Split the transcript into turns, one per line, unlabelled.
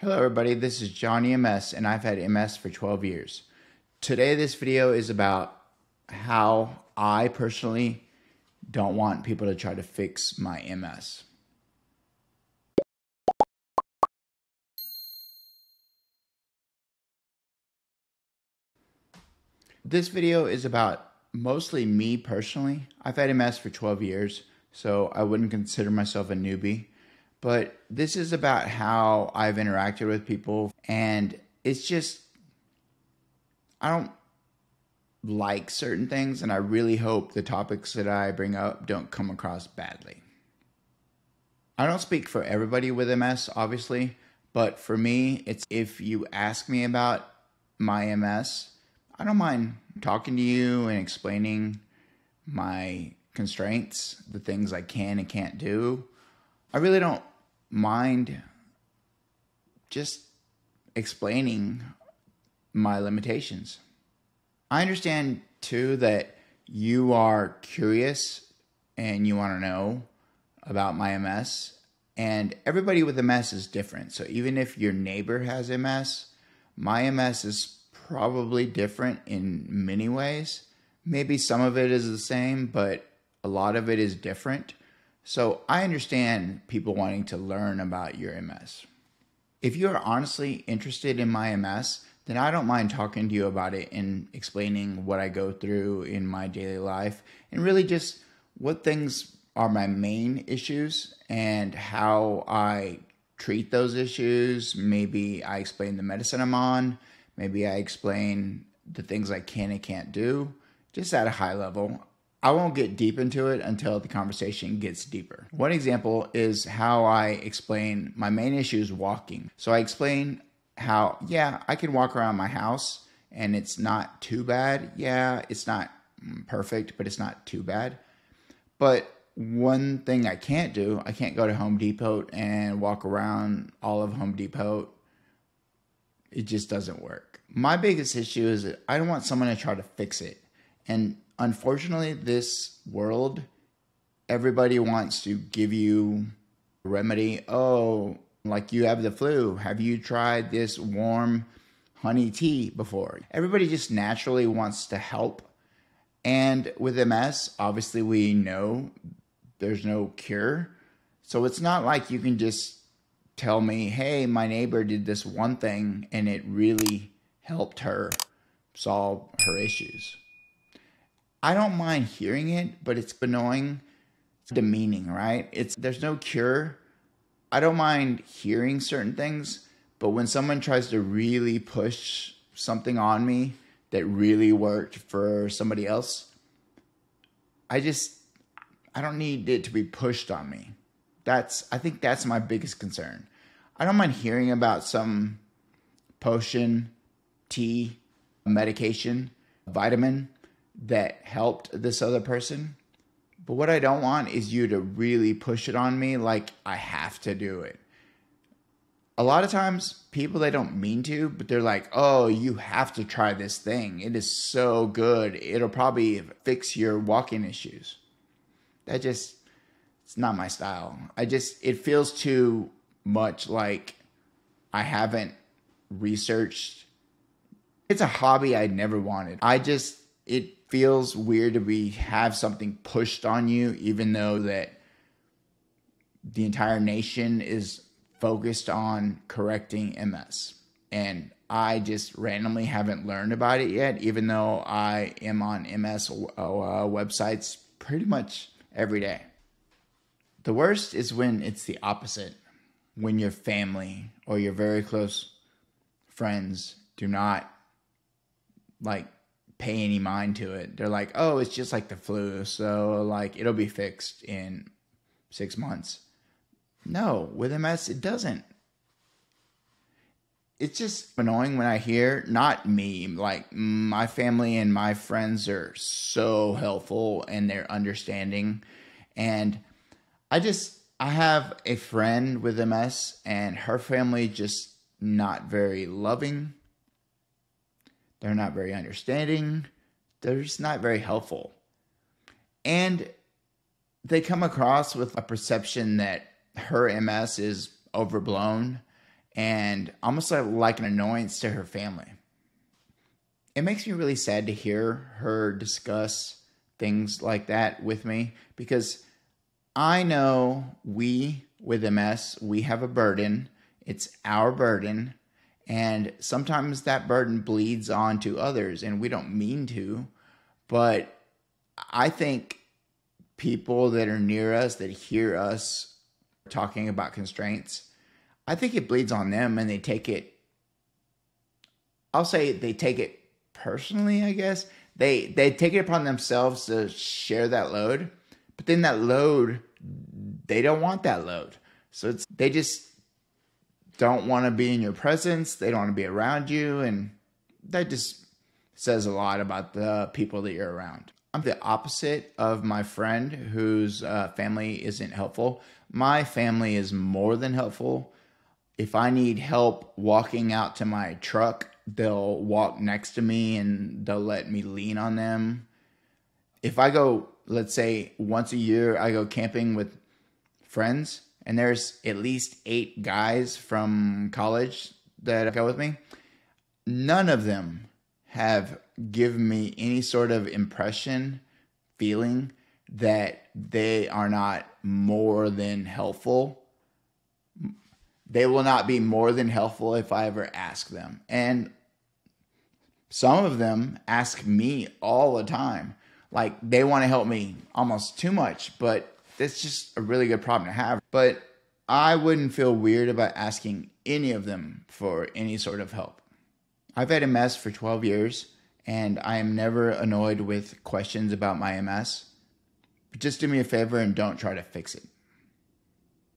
Hello everybody, this is JohnnyMS and I've had MS for 12 years. Today this video is about how I personally don't want people to try to fix my MS. This video is about mostly me personally. I've had MS for 12 years, so I wouldn't consider myself a newbie. But this is about how I've interacted with people, and it's just, I don't like certain things, and I really hope the topics that I bring up don't come across badly. I don't speak for everybody with MS, obviously, but for me, it's if you ask me about my MS, I don't mind talking to you and explaining my constraints, the things I can and can't do. I really don't mind just explaining my limitations. I understand too that you are curious and you want to know about my MS, and everybody with MS is different. So even if your neighbor has MS, my MS is probably different in many ways. Maybe some of it is the same, but a lot of it is different. So I understand people wanting to learn about your MS. If you're honestly interested in my MS, then I don't mind talking to you about it and explaining what I go through in my daily life and really just what things are my main issues and how I treat those issues. Maybe I explain the medicine I'm on. Maybe I explain the things I can and can't do, just at a high level. I won't get deep into it until the conversation gets deeper. One example is how I explain my main issue is walking. So I explain how, yeah, I can walk around my house and it's not too bad. Yeah, it's not perfect, but it's not too bad. But one thing I can't do, I can't go to Home Depot and walk around all of Home Depot. It just doesn't work. My biggest issue is that I don't want someone to try to fix it. And unfortunately, this world, everybody wants to give you a remedy. Oh, like you have the flu. Have you tried this warm honey tea before? Everybody just naturally wants to help. And with MS, obviously we know there's no cure. So it's not like you can just tell me, hey, my neighbor did this one thing and it really helped her solve her issues. I don't mind hearing it, but it's annoying. It's demeaning, right? There's no cure. I don't mind hearing certain things, but when someone tries to really push something on me that really worked for somebody else, I don't need it to be pushed on me. I think that's my biggest concern. I don't mind hearing about some potion, tea, medication, vitamin that helped this other person. But what I don't want is you to really push it on me like I have to do it. A lot of times people, they don't mean to, but they're like, oh, you have to try this thing. It is so good. It'll probably fix your walking issues. It's not my style. It feels too much like I haven't researched. It's a hobby I never wanted. It feels weird to have something pushed on you, even though that the entire nation is focused on correcting MS. And I just randomly haven't learned about it yet, even though I am on MS websites pretty much every day. The worst is when it's the opposite. When your family or your very close friends do not pay any mind to it. They're like, oh, it's just like the flu, so it'll be fixed in 6 months. No, with MS, it doesn't. It's just annoying when I hear, not me, my family and my friends are so helpful and they're understanding. And I have a friend with MS and her family just not very loving. They're not very understanding. They're just not very helpful. And they come across with a perception that her MS is overblown and almost like an annoyance to her family. It makes me really sad to hear her discuss things like that with me, because I know we, with MS, we have a burden. It's our burden. And sometimes that burden bleeds on to others, and we don't mean to. But I think people that are near us, that hear us talking about constraints, I think it bleeds on them, and they take it, I'll say they take it personally, I guess. They take it upon themselves to share that load, but then that load, they don't want that load. So they just don't want to be in your presence. They don't want to be around you, and that just says a lot about the people that you're around. I'm the opposite of my friend whose family isn't helpful. My family is more than helpful. If I need help walking out to my truck, they'll walk next to me and they'll let me lean on them. If I go, let's say once a year, I go camping with friends, and there's at least 8 guys from college that go with me, none of them have given me any sort of impression, feeling that they are not more than helpful. They will not be more than helpful if I ever ask them. And some of them ask me all the time. Like, they want to help me almost too much, but that's just a really good problem to have. But I wouldn't feel weird about asking any of them for any sort of help. I've had MS for 12 years, and I am never annoyed with questions about my MS. But just do me a favor and don't try to fix it.